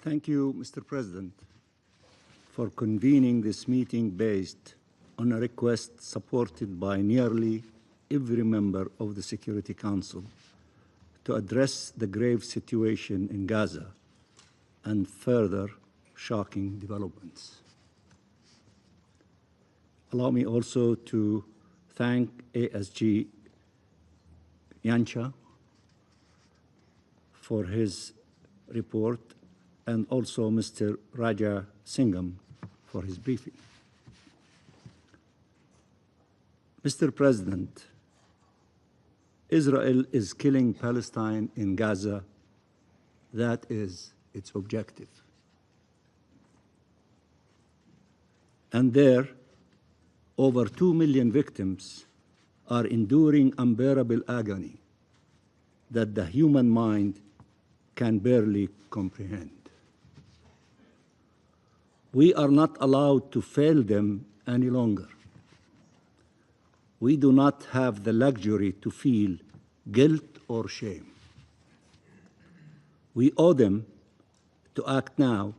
Thank you, Mr. President, for convening this meeting based on a request supported by nearly every member of the Security Council to address the grave situation in Gaza and further shocking developments. Allow me also to thank ASG Yancha for his report and also Mr. Raja Singham for his briefing. Mr. President, Israel is killing Palestine in Gaza. That is its objective. And there, over 2 million victims are enduring unbearable agony that the human mind can barely comprehend. We are not allowed to fail them any longer. We do not have the luxury to feel guilt or shame. We owe them to act now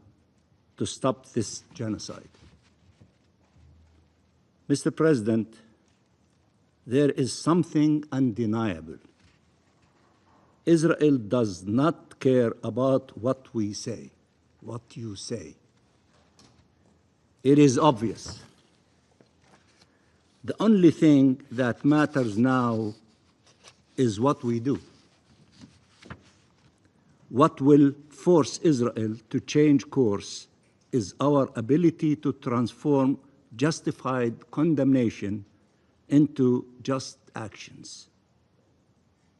to stop this genocide. Mr. President, there is something undeniable. Israel does not care about what we say, what you say. It is obvious. The only thing that matters now is what we do. What will force Israel to change course is our ability to transform justified condemnation into just actions.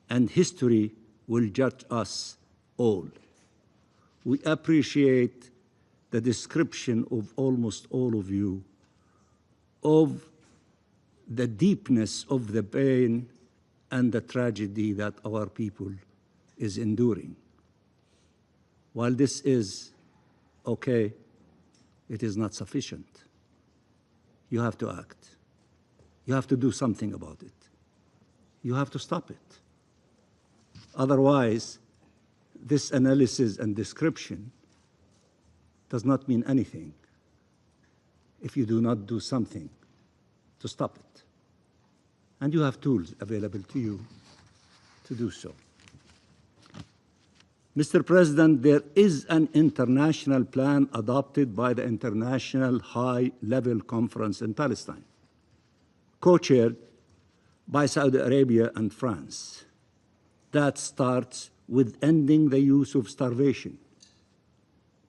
And history will judge us all. We appreciate the description of almost all of you of the deepness of the pain and the tragedy that our people is enduring. While this is okay, it is not sufficient. You have to act. You have to do something about it. You have to stop it. Otherwise, this analysis and description does not mean anything if you do not do something to stop it. And you have tools available to you to do so. Mr. President, there is an international plan adopted by the International High-Level Conference in Palestine, co-chaired by Saudi Arabia and France, that starts with ending the use of starvation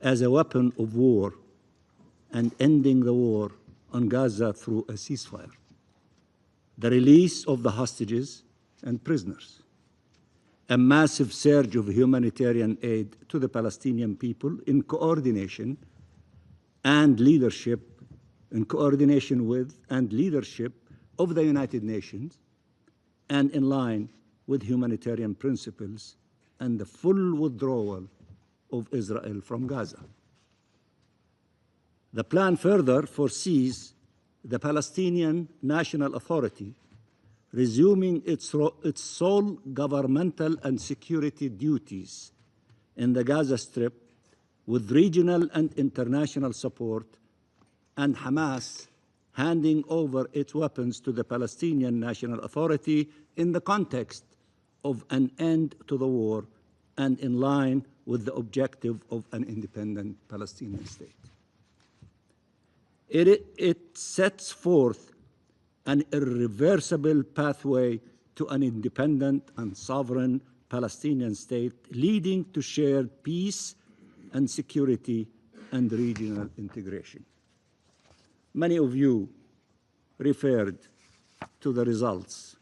as a weapon of war and ending the war on Gaza through a ceasefire, the release of the hostages and prisoners, a massive surge of humanitarian aid to the Palestinian people in coordination and leadership, in coordination with and leadership of the United Nations, and in line with humanitarian principles and the full withdrawal of Israel from Gaza. The plan further foresees the Palestinian National Authority resuming its sole governmental and security duties in the Gaza Strip with regional and international support, and Hamas handing over its weapons to the Palestinian National Authority in the context of an end to the war and in line with the objective of an independent Palestinian state. It sets forth an irreversible pathway to an independent and sovereign Palestinian state leading to shared peace and security and regional integration. Many of you referred to the results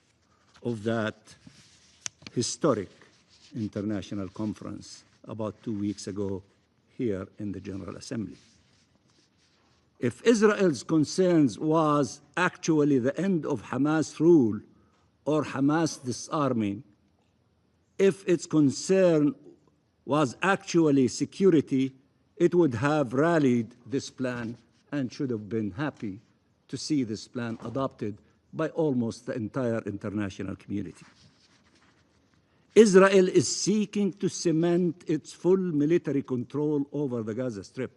of that historic international conference about 2 weeks ago here in the General Assembly. If Israel's concerns was actually the end of Hamas rule or Hamas disarming, if its concern was actually security, it would have rallied this plan and should have been happy to see this plan adopted by almost the entire international community. Israel is seeking to cement its full military control over the Gaza Strip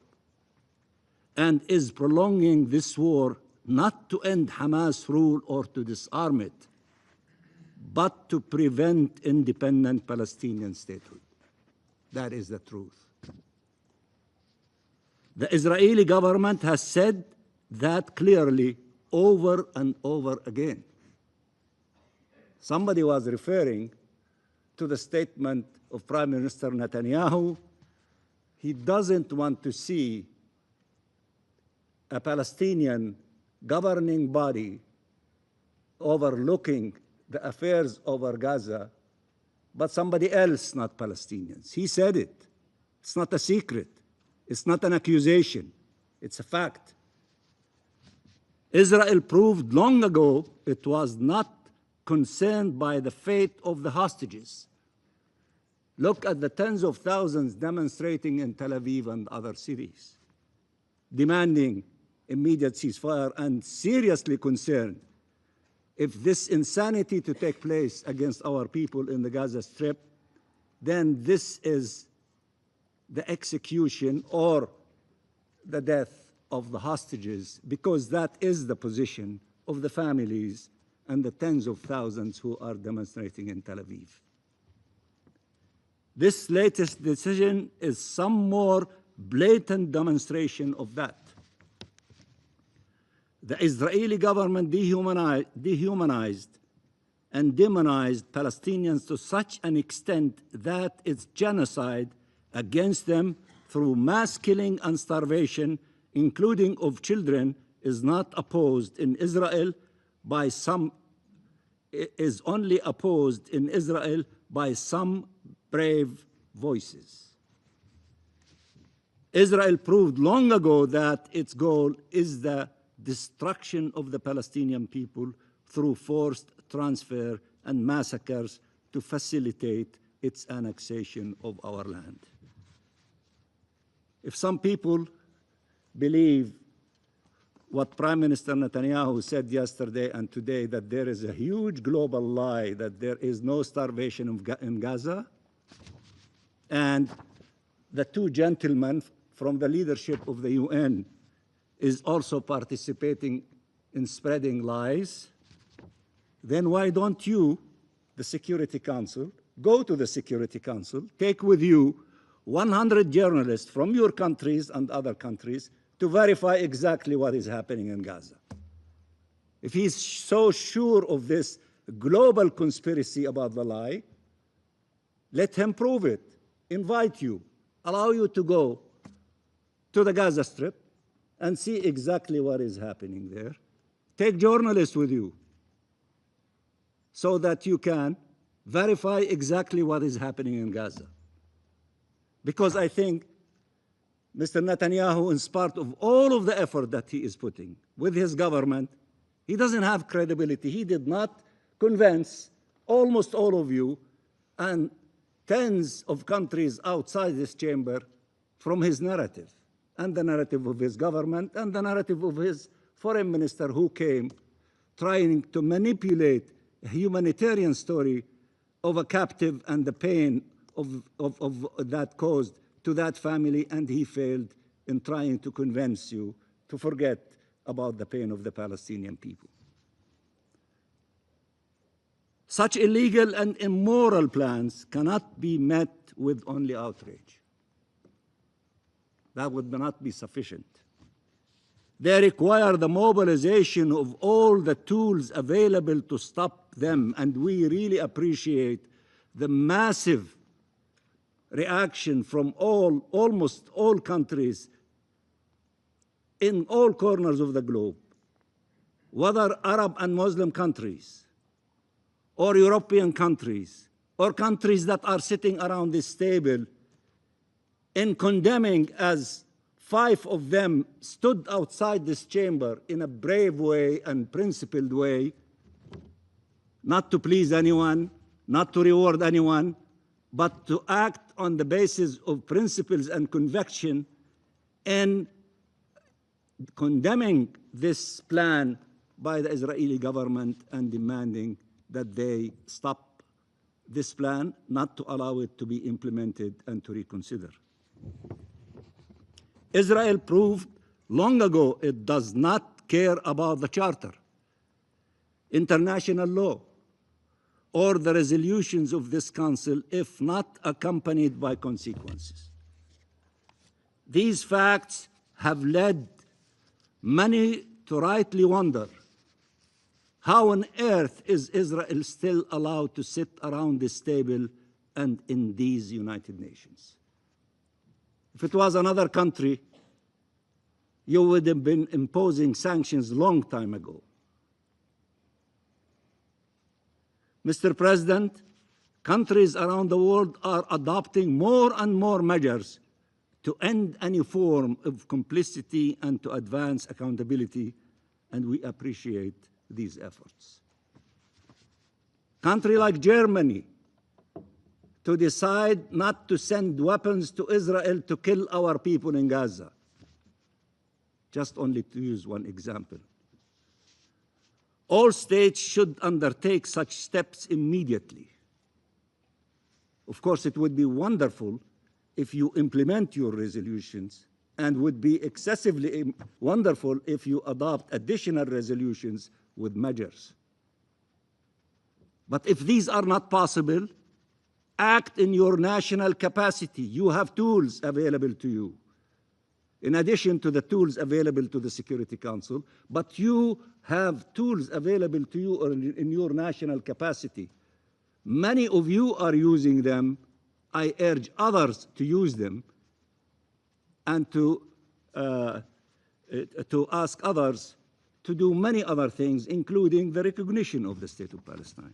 and is prolonging this war not to end Hamas rule or to disarm it, but to prevent independent Palestinian statehood. That is the truth. The Israeli government has said that clearly over and over again. Somebody was referring to the statement of Prime Minister Netanyahu. He doesn't want to see a Palestinian governing body overlooking the affairs over Gaza, but somebody else, not Palestinians. He said it. It's not a secret. It's not an accusation. It's a fact. Israel proved long ago it was not concerned by the fate of the hostages. Look at the tens of thousands demonstrating in Tel Aviv and other cities, demanding immediate ceasefire and seriously concerned if this insanity to take place against our people in the Gaza Strip, then this is the execution or the death of the hostages, because that is the position of the families and the tens of thousands who are demonstrating in Tel Aviv. This latest decision is some more blatant demonstration of that. The Israeli government dehumanized and demonized Palestinians to such an extent that its genocide against them through mass killing and starvation, including of children, is not opposed in Israel by some, is only opposed in Israel by some brave voices. Israel proved long ago that its goal is the destruction of the Palestinian people through forced transfer and massacres to facilitate its annexation of our land. If some people believe what Prime Minister Netanyahu said yesterday and today, that there is a huge global lie, that there is no starvation in Gaza, and the two gentlemen from the leadership of the UN is also participating in spreading lies, then why don't you, the Security Council, go to the Security Council, take with you 100 journalists from your countries and other countries to verify exactly what is happening in Gaza. If he's so sure of this global conspiracy about the lie, let him prove it, invite you, allow you to go to the Gaza Strip and see exactly what is happening there. Take journalists with you so that you can verify exactly what is happening in Gaza. Because I think Mr. Netanyahu, in spite of all of the effort that he is putting with his government, he doesn't have credibility. He did not convince almost all of you and tens of countries outside this chamber from his narrative, and the narrative of his government, and the narrative of his foreign minister, who came trying to manipulate a humanitarian story of a captive and the pain of that caused to that family, and he failed in trying to convince you to forget about the pain of the Palestinian people. Such illegal and immoral plans cannot be met with only outrage. That would not be sufficient. They require the mobilization of all the tools available to stop them, and we really appreciate the massive reaction from almost all countries in all corners of the globe, whether Arab and Muslim countries, or European countries, or countries that are sitting around this table, in condemning, as 5 of them stood outside this chamber in a brave way and principled way, not to please anyone, not to reward anyone, but to act on the basis of principles and conviction in condemning this plan by the Israeli government and demanding that they stop this plan, not to allow it to be implemented and to reconsider. Israel proved long ago it does not care about the Charter, international law, or the resolutions of this Council if not accompanied by consequences. These facts have led many to rightly wonder, how on earth is Israel still allowed to sit around this table and in these United Nations? If it was another country, you would have been imposing sanctions a long time ago. Mr. President, countries around the world are adopting more and more measures to end any form of complicity and to advance accountability, and we appreciate these efforts. A country like Germany to decide not to send weapons to Israel to kill our people in Gaza, just only to use one example. All states should undertake such steps immediately. Of course, it would be wonderful if you implement your resolutions, and would be excessively wonderful if you adopt additional resolutions with measures. But if these are not possible, act in your national capacity. You have tools available to you, in addition to the tools available to the Security Council, but you have tools available to you in your national capacity. Many of you are using them. I urge others to use them, and to ask others to do many other things, including the recognition of the State of Palestine.